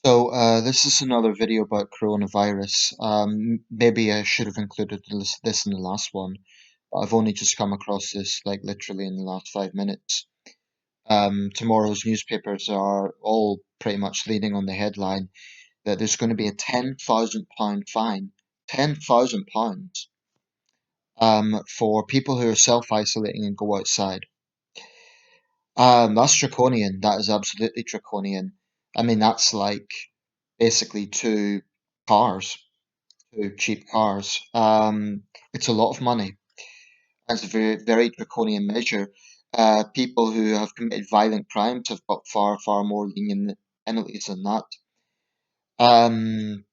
This is another video about coronavirus. Maybe I should have included this in the last one, but I've only just come across this like literally in the last 5 minutes. Tomorrow's newspapers are all pretty much leading on the headline that there's going to be a £10,000 fine, £10,000, for people who are self-isolating and go outside. That's draconian. That is absolutely draconian. I mean, that's like basically cars. Cheap cars. It's a lot of money. It's a very, very draconian measure. People who have committed violent crimes have got far, far more lenient penalties than that. Um,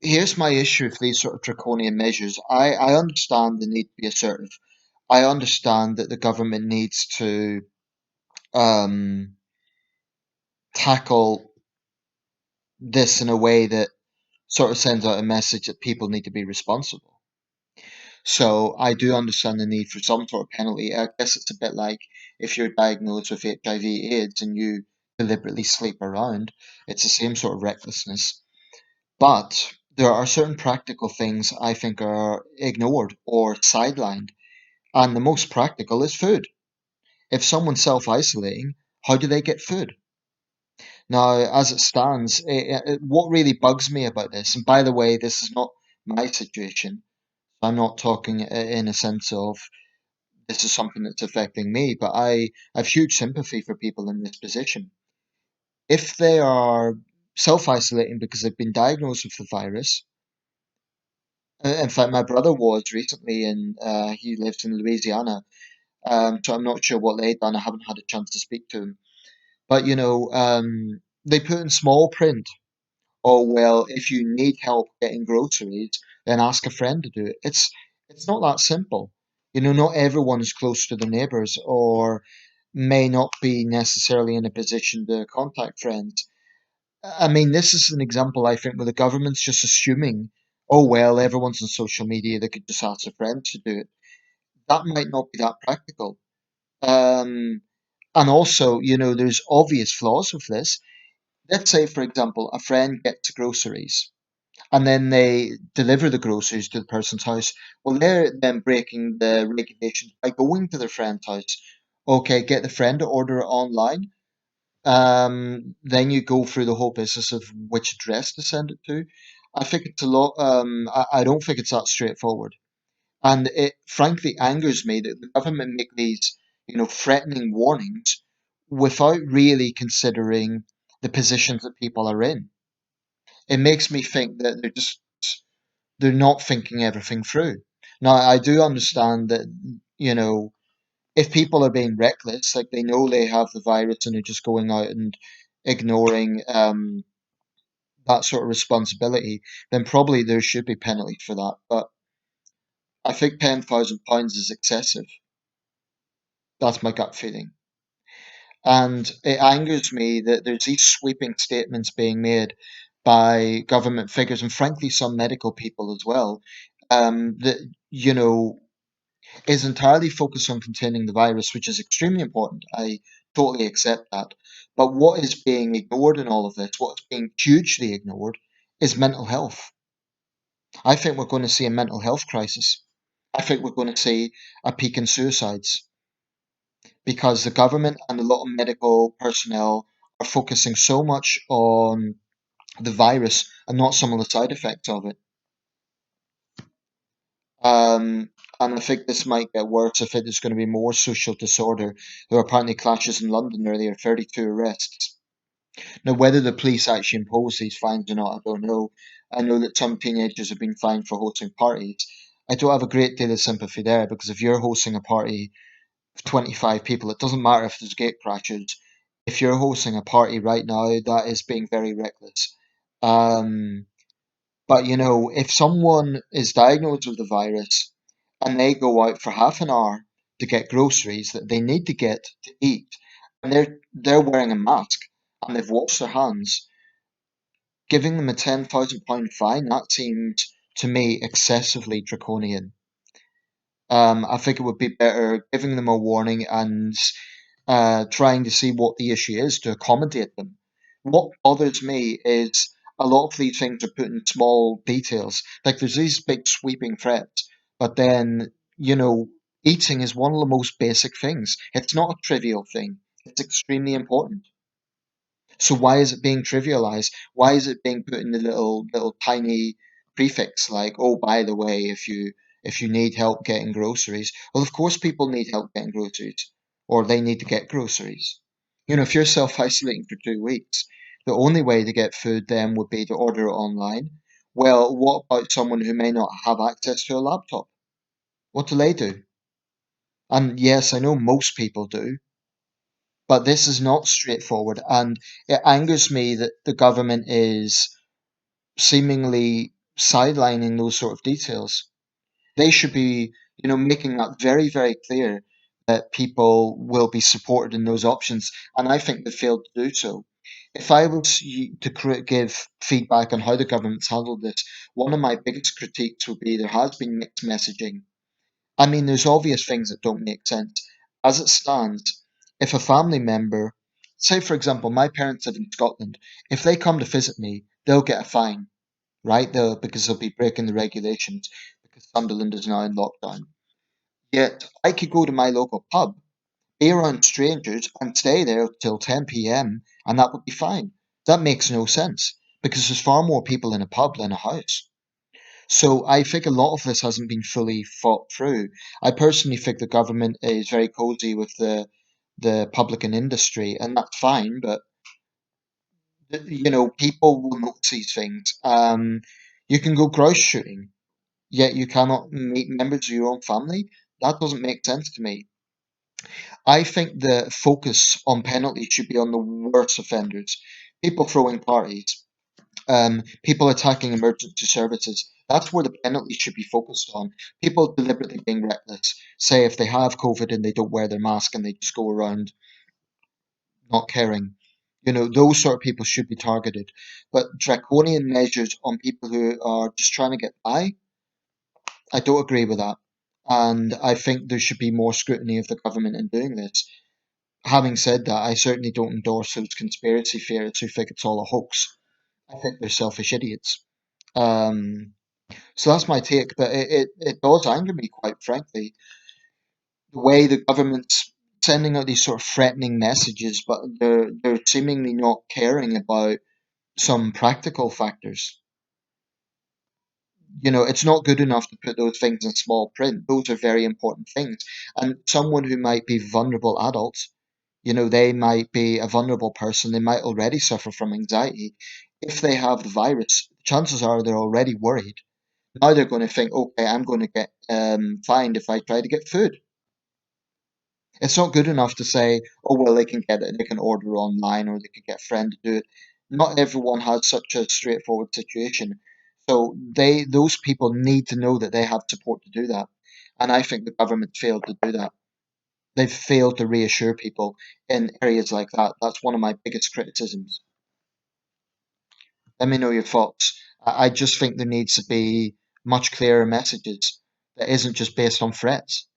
Here's my issue with these sort of draconian measures. I understand the need to be assertive. I understand that the government needs to um, tackle this in a way that sort of sends out a message that people need to be responsible. So I do understand the need for some sort of penalty. I guess it's a bit like if you're diagnosed with HIV/AIDS and you deliberately sleep around, it's the same sort of recklessness. But there are certain practical things I think are ignored or sidelined, and the most practical is food. If someone's self-isolating, how do they get food? Now, as it stands, what really bugs me about this, and by the way, this is not my situation. I'm not talking in a sense of this is something that's affecting me, but I have huge sympathy for people in this position. If they are self-isolating because they've been diagnosed with the virus, in fact, my brother was recently, and he lives in Louisiana, so I'm not sure what they've done. I haven't had a chance to speak to him, but they put in small print. Oh well, if you need help getting groceries, then ask a friend to do it. It's not that simple. Not everyone's close to their neighbors or may not be necessarily in a position to contact friends. I mean, this is an example, I think, where the government's just assuming, oh well, everyone's on social media, they could just ask a friend to do it. That might not be that practical. Um, and also, there's obvious flaws with this. Let's say, for example, a friend gets groceries and then they deliver the groceries to the person's house. Well, they're then breaking the regulations by going to their friend's house. Okay, get the friend to order it online. Then you go through the whole business of which address to send it to. I think it's a lot. I don't think it's that straightforward, and it frankly angers me that the government make these, threatening warnings without really considering the positions that people are in. It makes me think that they're not thinking everything through. Now, I do understand that, if people are being reckless, like they know they have the virus and they're just going out and ignoring that sort of responsibility, then probably there should be penalties for that. But I think £10,000 is excessive. That's my gut feeling. And it angers me that there's these sweeping statements being made by government figures and frankly some medical people as well, that, you know, is entirely focused on containing the virus, which is extremely important. I totally accept that. But what is being ignored in all of this, what's being hugely ignored, is mental health. I think we're going to see a mental health crisis. I think we're going to see a peak in suicides because the government and a lot of medical personnel are focusing so much on the virus and not some of the side effects of it. Um, and I think this might get worse if there's going to be more social disorder. There were apparently clashes in London earlier, 32 arrests. Now, whether the police actually impose these fines or not, I don't know. I know that some teenagers have been fined for hosting parties. I don't have a great deal of sympathy there because if you're hosting a party of 25 people, it doesn't matter if there's gate crashes. If you're hosting a party right now, that is being very reckless. Um, but if someone is diagnosed with the virus and they go out for half an hour to get groceries that they need to get to eat, and they're wearing a mask and they've washed their hands, giving them a £10,000 fine, that seems to me excessively draconian. I think it would be better giving them a warning and trying to see what the issue is to accommodate them. What bothers me is a lot of these things are put in small details. Like there's these big sweeping threats, but then, you know, eating is one of the most basic things. It's not a trivial thing. It's extremely important. So why is it being trivialized? Why is it being put in the little tiny prefix like, oh, by the way, if you need help getting groceries, well, of course people need help getting groceries, or they need to get groceries. You know, if you're self-isolating for 2 weeks, the only way to get food then would be to order it online. Well, what about someone who may not have access to a laptop? What do they do? And yes, I know most people do, but this is not straightforward, and it angers me that the government is seemingly sidelining those sort of details. They should be, you know, making that very, very clear that people will be supported in those options, and I think they failed to do so. If I was to give feedback on how the government's handled this, one of my biggest critiques would be there has been mixed messaging. I mean, there's obvious things that don't make sense. As it stands, if a family member, say for example, my parents live in Scotland, if they come to visit me, they'll get a fine, right? Because they'll be breaking the regulations because Sunderland is now in lockdown. Yet I could go to my local pub, be around strangers, and stay there till 10 p.m., and that would be fine. That makes no sense because there's far more people in a pub than a house. So I think a lot of this hasn't been fully thought through. I personally think the government is very cozy with the public and industry, and that's fine. But you know, people will notice these things. You can go grouse shooting, yet you cannot meet members of your own family. That doesn't make sense to me. I think the focus on penalties should be on the worst offenders, people throwing parties, people attacking emergency services. That's where the penalties should be focused on. People deliberately being reckless. Say if they have COVID and they don't wear their mask and they just go around not caring. You know, those sort of people should be targeted. But draconian measures on people who are just trying to get by, I don't agree with that. And I think there should be more scrutiny of the government in doing this. Having said that, I certainly don't endorse those conspiracy theorists who think it's all a hoax. I think they're selfish idiots. Um, So that's my take, but it does anger me, quite frankly, the way the government's sending out these sort of threatening messages, but they're seemingly not caring about some practical factors. You know, it's not good enough to put those things in small print. Those are very important things. And someone who might be vulnerable adults, you know, they might be a vulnerable person, they might already suffer from anxiety. If they have the virus, chances are they're already worried. Now they're going to think, okay, I'm going to get fined if I try to get food. It's not good enough to say, oh well, they can get it, they can order online, or they can get a friend to do it. Not everyone has such a straightforward situation, so those people need to know that they have support to do that. And I think the government failed to do that. They've failed to reassure people in areas like that. That's one of my biggest criticisms. Let me know your thoughts. I just think there needs to be much clearer messages that isn't just based on threats.